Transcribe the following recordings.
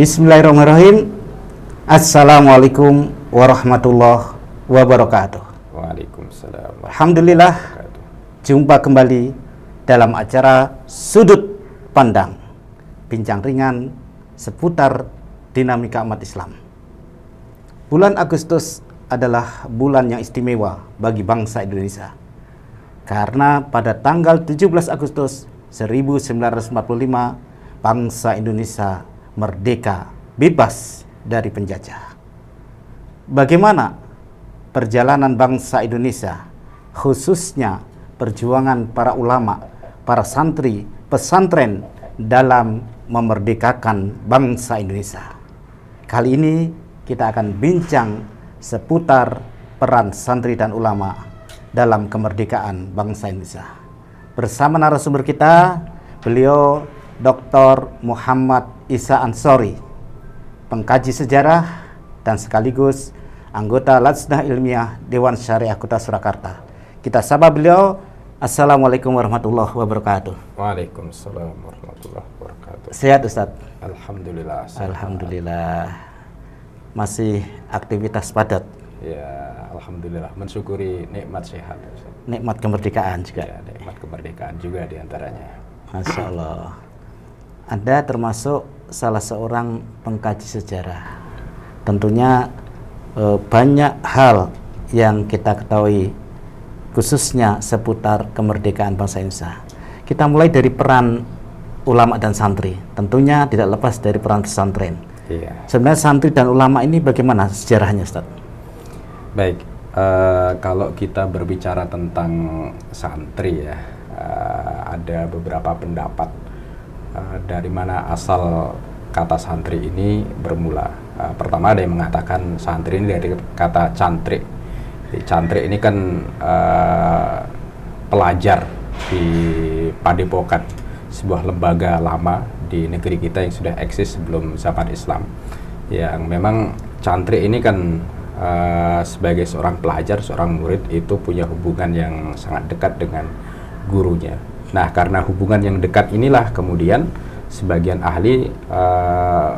Bismillahirrahmanirrahim. Assalamualaikum warahmatullahi wabarakatuh. Waalaikumsalam. Alhamdulillah, jumpa kembali dalam acara Sudut Pandang, bincang ringan seputar dinamika umat Islam. Bulan Agustus adalah bulan yang istimewa bagi bangsa Indonesia, karena pada tanggal 17 Agustus 1945 bangsa Indonesia merdeka, bebas dari penjajah. Bagaimana perjalanan bangsa Indonesia, khususnya perjuangan para ulama, para santri, pesantren dalam memerdekakan bangsa Indonesia? Kali ini kita akan bincang seputar peran santri dan ulama dalam kemerdekaan bangsa Indonesia. Bersama narasumber kita, beliau Dr. Muhammad Isa Ansori, pengkaji sejarah dan sekaligus anggota Lajnah Ilmiah Dewan Syariah Kota Surakarta. Kita sapa beliau. Assalamualaikum warahmatullahi wabarakatuh. Waalaikumsalam warahmatullahi wabarakatuh. Sehat Ustadz? Alhamdulillah. Alhamdulillah. Masih aktivitas padat? Ya, alhamdulillah. Mensyukuri nikmat sehat. Nikmat kemerdekaan juga? Ya, nikmat kemerdekaan juga diantaranya. Masya Allah. Anda termasuk salah seorang pengkaji sejarah. Tentunya banyak hal yang kita ketahui, khususnya seputar kemerdekaan bangsa Indonesia. Kita mulai dari peran ulama dan santri. Tentunya tidak lepas dari peran pesantren. Iya. Sebenarnya santri dan ulama ini bagaimana sejarahnya, Ustaz? Baik, kalau kita berbicara tentang santri ya, ada beberapa pendapat dari mana asal kata santri ini bermula. Pertama ada yang mengatakan santri ini dari kata cantrik. Jadi, cantrik ini kan pelajar di Padepokan, sebuah lembaga lama di negeri kita yang sudah eksis sebelum zaman Islam. Yang memang cantrik ini kan sebagai seorang pelajar, seorang murid itu punya hubungan yang sangat dekat dengan gurunya. Nah, karena hubungan yang dekat inilah kemudian sebagian ahli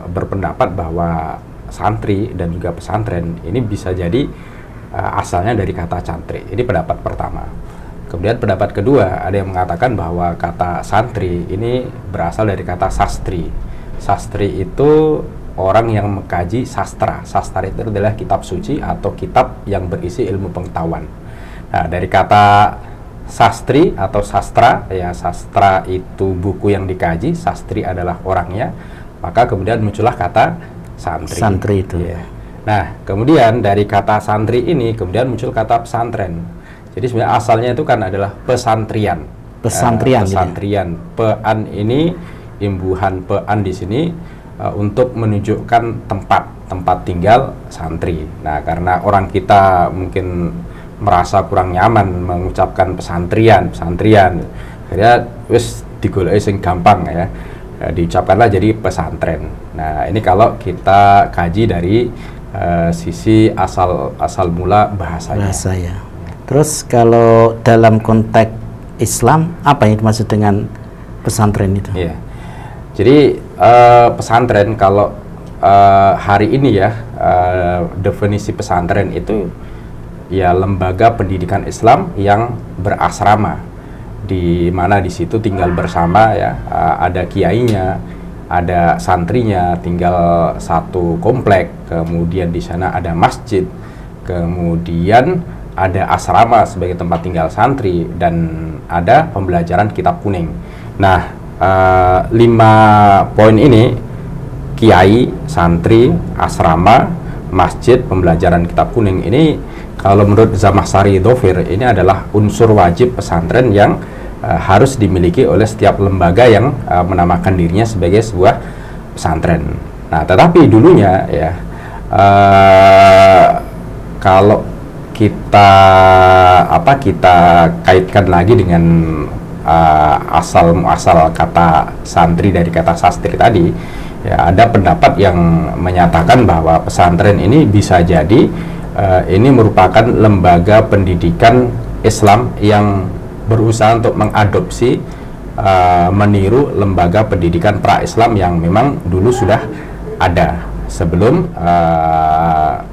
berpendapat bahwa santri dan juga pesantren ini bisa jadi asalnya dari kata cantrik. Ini pendapat pertama. Kemudian pendapat kedua, ada yang mengatakan bahwa kata santri ini berasal dari kata sastri. Sastri itu orang yang mengkaji sastra. Sastra itu adalah kitab suci atau kitab yang berisi ilmu pengetahuan. Nah, dari kata sastri atau sastra, ya sastra itu buku yang dikaji, sastri adalah orangnya, maka kemudian muncullah kata santri. Santri itu. Ya. Nah, kemudian dari kata santri ini kemudian muncul kata pesantren. Jadi sebenarnya asalnya itu kan adalah pesantrian. Pesantrian. Pesantrian. Pean ini imbuhan pean di sini untuk menunjukkan tempat tinggal santri. Nah, karena orang kita mungkin merasa kurang nyaman mengucapkan pesantren, akhirnya wis digoleki sing gampang ya, diucapkanlah jadi pesantren. Nah, ini kalau kita kaji dari sisi asal mula bahasanya. Ya. Terus kalau dalam konteks Islam, apa yang dimaksud dengan pesantren itu? Iya. Jadi pesantren kalau hari ini ya, definisi pesantren itu ya lembaga pendidikan Islam yang berasrama, di mana di situ tinggal bersama ya, ada kiainya, ada santrinya, tinggal satu komplek, kemudian di sana ada masjid, kemudian ada asrama sebagai tempat tinggal santri, dan ada pembelajaran kitab kuning. Nah, 5 poin ini, kiai, santri, asrama, masjid, pembelajaran kitab kuning, ini kalau menurut Zamakhsyari Dhofir ini adalah unsur wajib pesantren yang harus dimiliki oleh setiap lembaga yang menamakan dirinya sebagai sebuah pesantren. Nah, tetapi dulunya ya, kalau kita kaitkan lagi dengan asal kata santri dari kata sastri tadi, ya ada pendapat yang menyatakan bahwa pesantren ini bisa jadi ini merupakan lembaga pendidikan Islam yang berusaha untuk mengadopsi, meniru lembaga pendidikan pra-Islam yang memang dulu sudah ada sebelum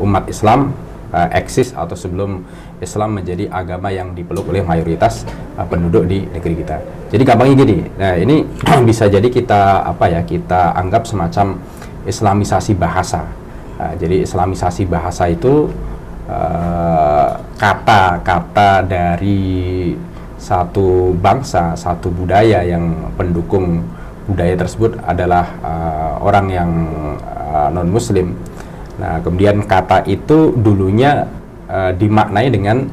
umat Islam eksis atau sebelum Islam menjadi agama yang dipeluk oleh mayoritas penduduk di negeri kita. Jadi gampangnya gini, nah ini bisa jadi kita kita anggap semacam Islamisasi bahasa. Jadi Islamisasi bahasa itu kata-kata dari satu bangsa, satu budaya yang pendukung budaya tersebut adalah orang yang non-Muslim. Nah, kemudian kata itu dulunya dimaknai dengan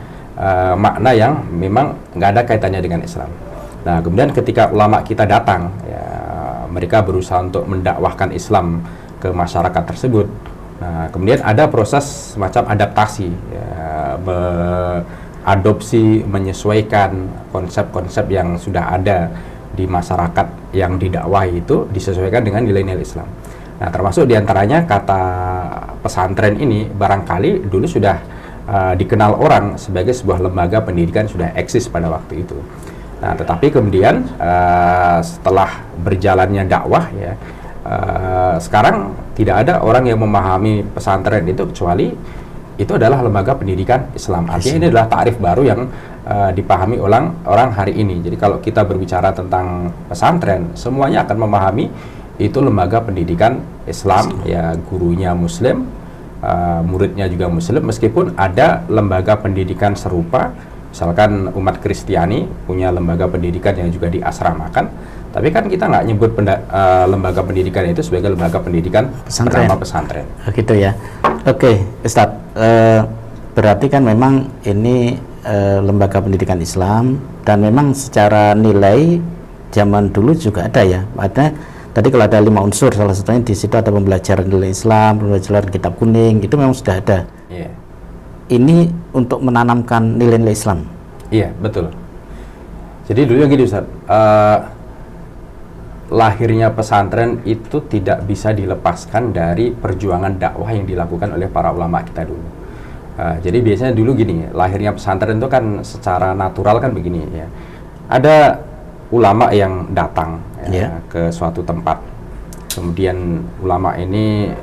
makna yang memang nggak ada kaitannya dengan Islam. Nah, kemudian ketika ulama kita datang, ya, mereka berusaha untuk mendakwahkan Islam ke masyarakat tersebut. Nah, kemudian ada proses semacam adaptasi, ya, adopsi, menyesuaikan konsep-konsep yang sudah ada di masyarakat yang didakwahi itu disesuaikan dengan nilai-nilai Islam. Nah, termasuk diantaranya kata pesantren ini barangkali dulu sudah dikenal orang sebagai sebuah lembaga pendidikan sudah eksis pada waktu itu. Nah, tetapi kemudian setelah berjalannya dakwah, ya, sekarang tidak ada orang yang memahami pesantren itu kecuali itu adalah lembaga pendidikan Islam. Artinya ini adalah takrif baru yang dipahami orang hari ini. Jadi kalau kita berbicara tentang pesantren, semuanya akan memahami itu lembaga pendidikan Islam, ya, gurunya Muslim, muridnya juga Muslim, meskipun ada lembaga pendidikan serupa. Misalkan umat Kristiani punya lembaga pendidikan yang juga diasramakan, tapi kan kita nggak nyebut lembaga pendidikan itu sebagai lembaga pendidikan bernama pesantren. Gitu ya. Oke, Ustadz, berarti kan memang ini lembaga pendidikan Islam, dan memang secara nilai zaman dulu juga ada, ya. Ada tadi kalau ada 5 unsur, salah satunya di situ ada pembelajaran nilai Islam, pembelajaran kitab kuning, itu memang sudah ada. Yeah. Ini untuk menanamkan nilai-nilai Islam. Iya, betul. Jadi dulu gini, Ustaz, lahirnya pesantren itu tidak bisa dilepaskan dari perjuangan dakwah yang dilakukan oleh para ulama kita dulu. Jadi biasanya dulu gini, lahirnya pesantren itu kan secara natural kan begini, ya. Ada ulama yang datang, ya, ke suatu tempat. Kemudian ulama ini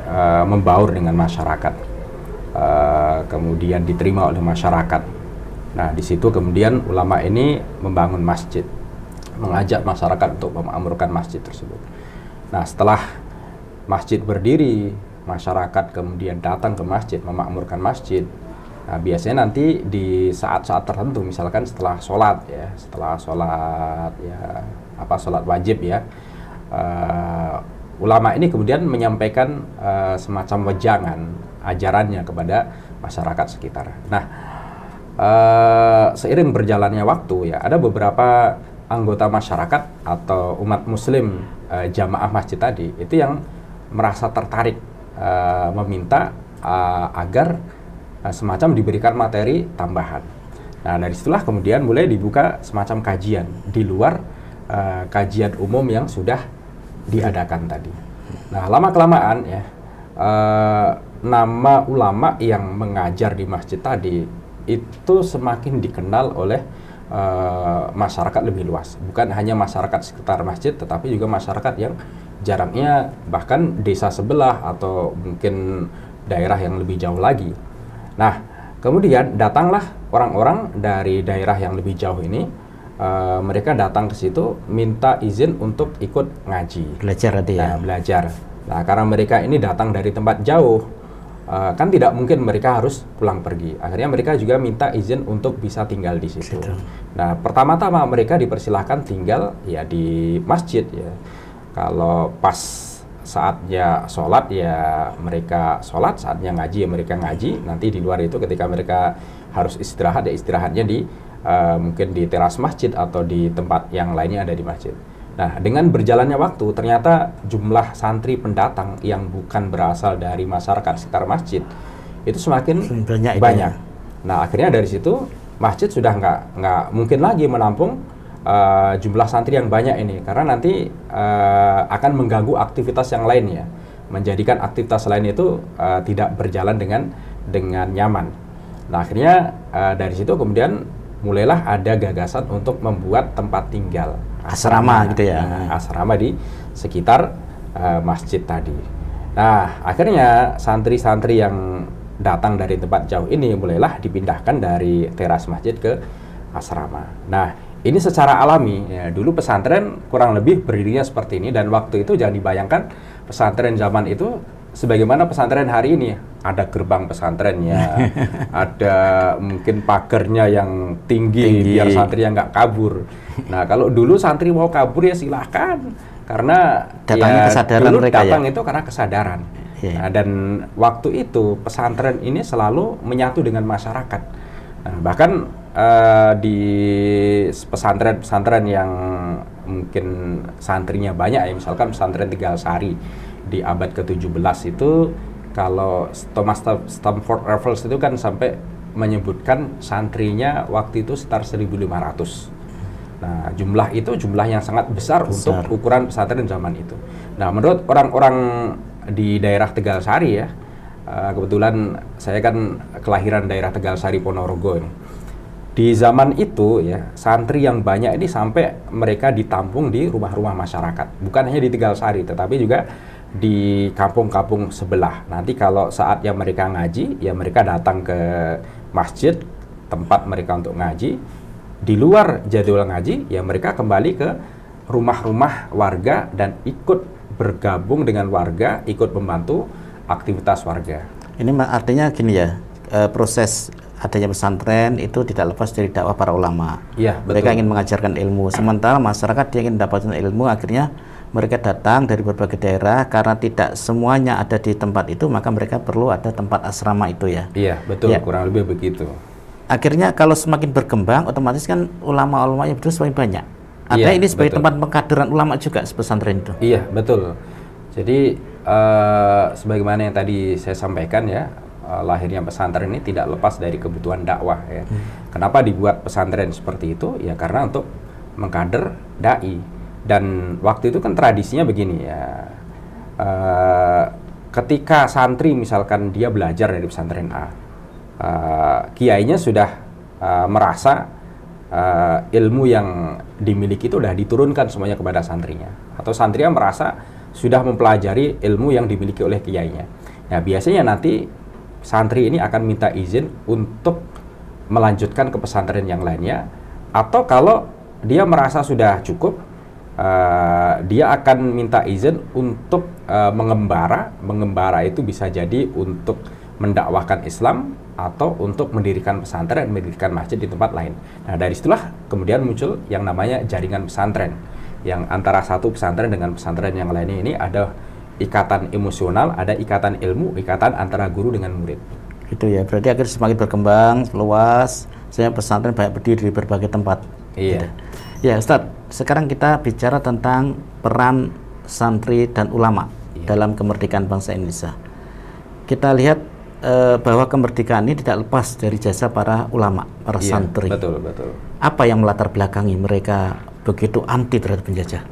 membaur dengan masyarakat. Kemudian diterima oleh masyarakat. Nah, di situ kemudian ulama ini membangun masjid, mengajak masyarakat untuk memakmurkan masjid tersebut. Nah, setelah masjid berdiri, masyarakat kemudian datang ke masjid, memakmurkan masjid. Nah, biasanya nanti di saat-saat tertentu, misalkan setelah sholat, ya, sholat wajib, ya, ulama ini kemudian menyampaikan semacam wejangan ajarannya kepada masyarakat sekitar. Nah, seiring berjalannya waktu, ya, ada beberapa anggota masyarakat atau umat Muslim jamaah masjid tadi itu yang merasa tertarik meminta agar semacam diberikan materi tambahan. Nah, dari situlah kemudian mulai dibuka semacam kajian di luar kajian umum yang sudah diadakan tadi. Nah, lama-kelamaan, ya, nama ulama yang mengajar di masjid tadi itu semakin dikenal oleh masyarakat lebih luas. Bukan hanya masyarakat sekitar masjid, tetapi juga masyarakat yang jaraknya bahkan desa sebelah atau mungkin daerah yang lebih jauh lagi. Nah, kemudian datanglah orang-orang dari daerah yang lebih jauh ini. Mereka datang ke situ minta izin untuk ikut ngaji. Belajar tadi, ya. Belajar. Nah, karena mereka ini datang dari tempat jauh, kan tidak mungkin mereka harus pulang pergi. Akhirnya mereka juga minta izin untuk bisa tinggal di situ. Nah, pertama-tama mereka dipersilahkan tinggal, ya, di masjid, ya. Kalau pas saatnya sholat, ya mereka sholat, saatnya ngaji, ya mereka ngaji. Nanti di luar itu ketika mereka harus istirahat, ya istirahatnya di mungkin di teras masjid atau di tempat yang lainnya ada di masjid. Nah, dengan berjalannya waktu, ternyata jumlah santri pendatang yang bukan berasal dari masyarakat sekitar masjid itu semakin banyak. Nah, akhirnya dari situ masjid sudah nggak mungkin lagi menampung jumlah santri yang banyak ini, karena nanti akan mengganggu aktivitas yang lainnya, menjadikan aktivitas lain itu tidak berjalan dengan nyaman. Nah, akhirnya dari situ kemudian mulailah ada gagasan untuk membuat tempat tinggal asrama gitu, ya. Asrama di sekitar masjid tadi. Nah, akhirnya santri-santri yang datang dari tempat jauh ini mulailah dipindahkan dari teras masjid ke asrama. Nah, ini secara alami, ya, dulu pesantren kurang lebih berdirinya seperti ini, dan waktu itu jangan dibayangkan pesantren zaman itu sebagaimana pesantren hari ini. Ada gerbang pesantrennya, ada mungkin pagernya yang tinggi biar santrinya nggak kabur. Nah, kalau dulu santri mau kabur ya silahkan, karena datangnya kesadaran dulu mereka datang ya? itu karena kesadaran. Iya. Nah, dan waktu itu pesantren ini selalu menyatu dengan masyarakat. Nah, bahkan di pesantren-pesantren yang mungkin santrinya banyak ya, misalkan pesantren Tegal Sari di abad ke-17 itu, kalau Thomas Stamford Raffles itu kan sampai menyebutkan santrinya waktu itu sekitar 1.500. Nah, jumlah itu jumlah yang sangat besar untuk ukuran pesantren zaman itu. Nah, menurut orang-orang di daerah Tegal Sari ya, kebetulan saya kan kelahiran daerah Tegal Sari Ponorogo ini. Di zaman itu ya, santri yang banyak ini sampai mereka ditampung di rumah-rumah masyarakat. Bukan hanya di Tegal Sari, tetapi juga di kampung-kampung sebelah. Nanti kalau saatnya mereka ngaji, ya mereka datang ke masjid, tempat mereka untuk ngaji. Di luar jadwal ngaji, ya mereka kembali ke rumah-rumah warga dan ikut bergabung dengan warga, ikut membantu aktivitas warga. Ini artinya gini ya, proses adanya pesantren itu tidak lepas dari dakwah para ulama. Iya, betul. Mereka ingin mengajarkan ilmu, sementara masyarakat dia ingin mendapatkan ilmu, akhirnya mereka datang dari berbagai daerah. Karena tidak semuanya ada di tempat itu, maka mereka perlu ada tempat asrama itu ya. Iya, betul, Ya. kurang lebih begitu. Akhirnya kalau semakin berkembang, otomatis kan ulama-ulamanya itu semakin banyak. Artinya Iya, ini sebagai betul. tempat pengkaderan ulama juga pesantren itu. Iya, betul. Jadi sebagaimana yang tadi saya sampaikan ya, lahirnya pesantren ini tidak lepas dari kebutuhan dakwah ya. Kenapa dibuat pesantren seperti itu? Ya karena untuk mengkader dai. Dan waktu itu kan tradisinya begini ya. Ketika santri misalkan dia belajar dari pesantren A, kiainya sudah merasa ilmu yang dimiliki itu sudah diturunkan semuanya kepada santrinya, atau santrinya merasa sudah mempelajari ilmu yang dimiliki oleh kiainya. Nah, biasanya nanti santri ini akan minta izin untuk melanjutkan ke pesantren yang lainnya, atau kalau dia merasa sudah cukup, dia akan minta izin untuk mengembara. Mengembara itu bisa jadi untuk mendakwahkan Islam atau untuk mendirikan pesantren, mendirikan masjid di tempat lain. Nah, dari situlah kemudian muncul yang namanya jaringan pesantren, yang antara satu pesantren dengan pesantren yang lainnya ini ada ikatan emosional, ada ikatan ilmu, ikatan antara guru dengan murid. Gitu ya, berarti akhirnya semakin berkembang, luas, sehingga pesantren banyak berdiri di berbagai tempat. Iya. Gitu. Ya, Ustadz, sekarang kita bicara tentang peran santri dan ulama dalam kemerdekaan bangsa Indonesia. Kita lihat bahwa kemerdekaan ini tidak lepas dari jasa para ulama, para santri. Betul, betul. Apa yang melatar belakangi mereka begitu anti terhadap penjajah?